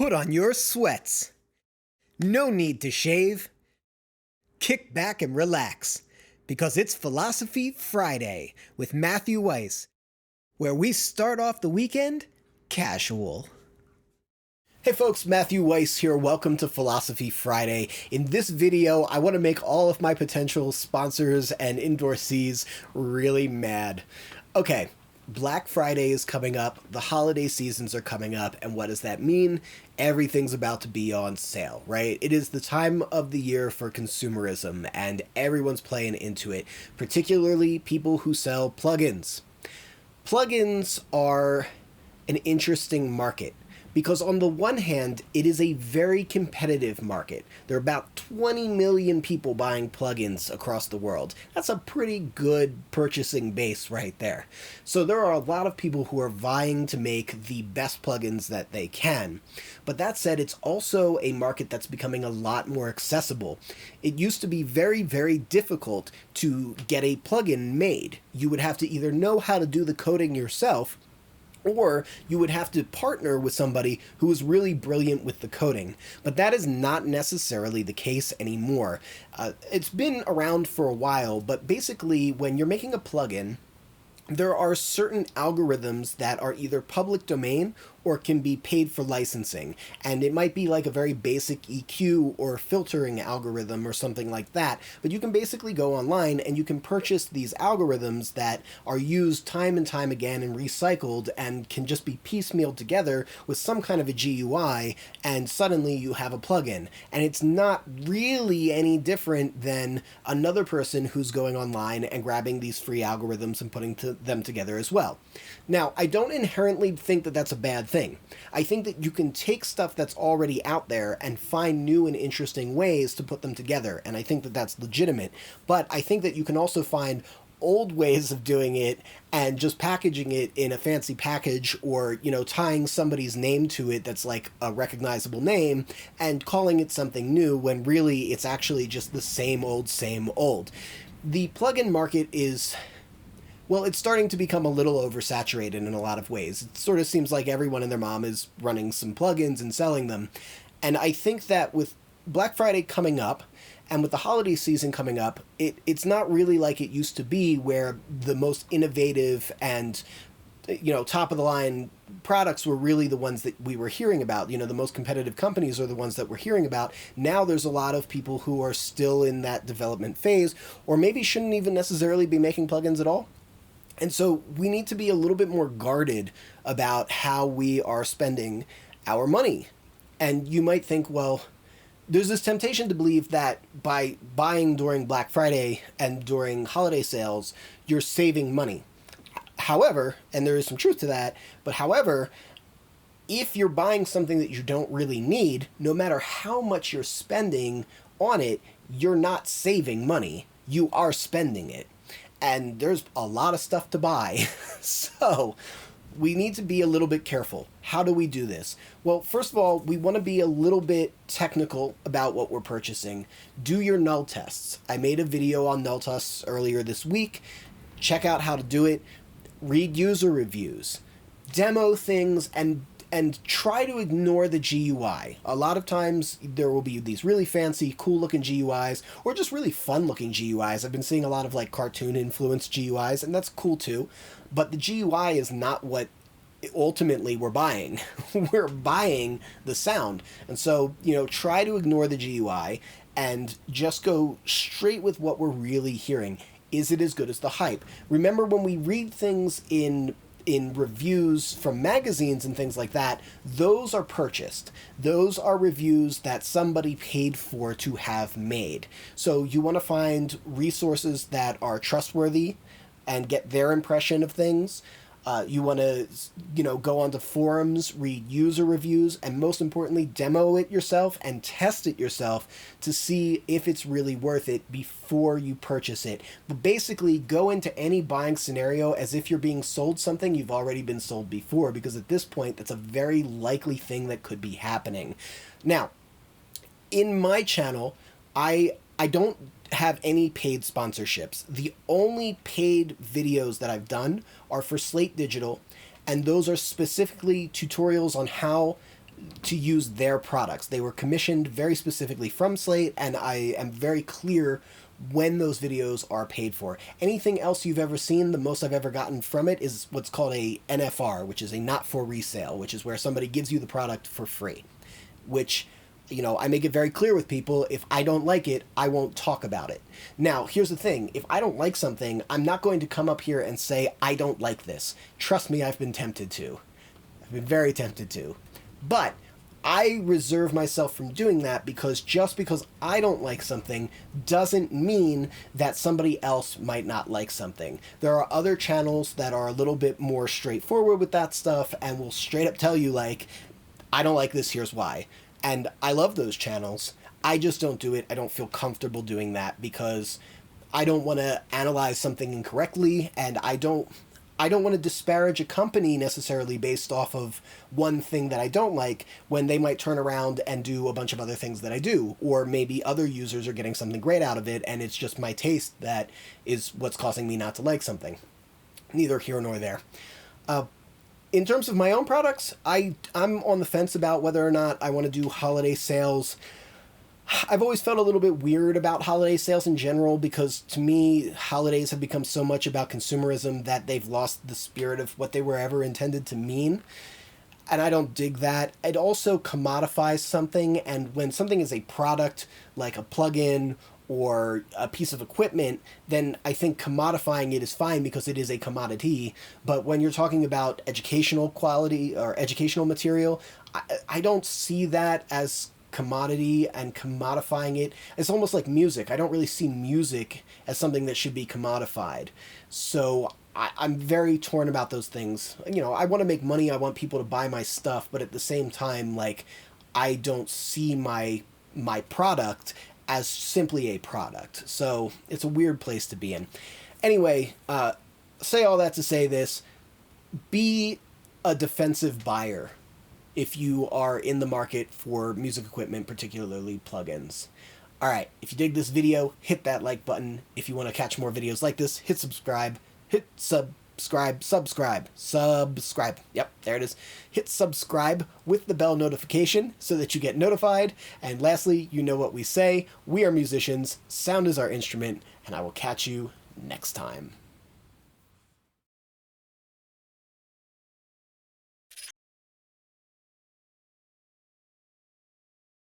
Put on your sweats. No need to shave. Kick back and relax, because it's Philosophy Friday with Matthew Weiss, where we start off the weekend casual. Hey folks, Matthew Weiss here. Welcome to Philosophy Friday. In this video, I want to make all of my potential sponsors and endorsees really mad. Okay, Black Friday is coming up, the holiday seasons are coming up, and what does that mean? Everything's about to be on sale, right? It is the time of the year for consumerism, and everyone's playing into it, particularly people who sell plugins. Plugins are an interesting market, because on the one hand, it is a very competitive market. There are about 20 million people buying plugins across the world. That's a pretty good purchasing base right there. So there are a lot of people who are vying to make the best plugins that they can. But that said, it's also a market that's becoming a lot more accessible. It used to be very, very difficult to get a plugin made. You would have to either know how to do the coding yourself, or you would have to partner with somebody who is really brilliant with the coding. But that is not necessarily the case anymore. It's been around for a while, but basically when you're making a plugin, there are certain algorithms that are either public domain or can be paid for licensing. And it might be like a very basic EQ or filtering algorithm or something like that. But you can basically go online and you can purchase these algorithms that are used time and time again and recycled and can just be piecemealed together with some kind of a GUI, and suddenly you have a plugin. And it's not really any different than another person who's going online and grabbing these free algorithms and putting them together as well. Now, I don't inherently think that that's a bad thing. I think that you can take stuff that's already out there and find new and interesting ways to put them together, and I think that that's legitimate. But I think that you can also find old ways of doing it and just packaging it in a fancy package, or, you know, tying somebody's name to it that's like a recognizable name and calling it something new when really it's actually just the same old, same old. The plugin market is... well, it's starting to become a little oversaturated in a lot of ways. It sort of seems like everyone and their mom is running some plugins and selling them. And I think that with Black Friday coming up, and with the holiday season coming up, it's not really like it used to be, where the most innovative and, you know, top-of-the-line products were really the ones that we were hearing about. You know, the most competitive companies are the ones that we're hearing about. Now there's a lot of people who are still in that development phase, or maybe shouldn't even necessarily be making plugins at all. And so we need to be a little bit more guarded about how we are spending our money. And you might think, well, there's this temptation to believe that by buying during Black Friday and during holiday sales, you're saving money. However, and there is some truth to that, but however, if you're buying something that you don't really need, no matter how much you're spending on it, you're not saving money. You are spending it. And there's a lot of stuff to buy. So we need to be a little bit careful. How do we do this? Well, first of all, we want to be a little bit technical about what we're purchasing. Do your null tests. I made a video on null tests earlier this week. Check out how to do it. Read user reviews. Demo things and try to ignore the GUI. A lot of times there will be these really fancy, cool-looking GUIs, or just really fun-looking GUIs. I've been seeing a lot of like cartoon-influenced GUIs, and that's cool too. But the GUI is not what ultimately we're buying. We're buying the sound. And so, you know, try to ignore the GUI and just go straight with what we're really hearing. Is it as good as the hype? Remember, when we read things in reviews from magazines and things like that, those are purchased. Those are reviews that somebody paid for to have made. So you want to find resources that are trustworthy and get their impression of things. You want to, you know, go onto forums, read user reviews, and most importantly, demo it yourself and test it yourself to see if it's really worth it before you purchase it. But basically, go into any buying scenario as if you're being sold something you've already been sold before, because at this point, that's a very likely thing that could be happening. Now, in my channel, I don't have any paid sponsorships. The only paid videos that I've done are for Slate Digital, and those are specifically tutorials on how to use their products. They were commissioned very specifically from Slate, and I am very clear when those videos are paid for. Anything else you've ever seen, the most I've ever gotten from it is what's called a NFR, which is a not for resale, which is where somebody gives you the product for free, which, you know, I make it very clear with people, if I don't like it, I won't talk about it. Now, here's the thing. If I don't like something, I'm not going to come up here and say, I don't like this. Trust me, I've been tempted to. I've been very tempted to. But I reserve myself from doing that, because just because I don't like something doesn't mean that somebody else might not like something. There are other channels that are a little bit more straightforward with that stuff and will straight up tell you, like, I don't like this, here's why. And I love those channels. I just don't do it. I don't feel comfortable doing that because I don't want to analyze something incorrectly, and I don't want to disparage a company necessarily based off of one thing that I don't like, when they might turn around and do a bunch of other things that I do, or maybe other users are getting something great out of it and it's just my taste that is what's causing me not to like something. Neither here nor there. In terms of my own products, I'm on the fence about whether or not I want to do holiday sales. I've always felt a little bit weird about holiday sales in general, because to me, holidays have become so much about consumerism that they've lost the spirit of what they were ever intended to mean. And I don't dig that. It also commodifies something, and when something is a product, like a plugin or a piece of equipment, then I think commodifying it is fine because it is a commodity. But when you're talking about educational quality or educational material, I don't see that as commodity, and commodifying it, it's almost like music. I don't really see music as something that should be commodified. So I'm very torn about those things. You know, I want to make money, I want people to buy my stuff, but at the same time, like, I don't see my product as simply a product. So it's a weird place to be in. Anyway, say all that to say this: be a defensive buyer if you are in the market for music equipment, particularly plugins. All right, if you dig this video, hit that like button. If you want to catch more videos like this, hit subscribe. Hit subscribe. Yep, there it is. Hit subscribe with the bell notification so that you get notified. And lastly, you know what we say. We are musicians, sound is our instrument, and I will catch you next time.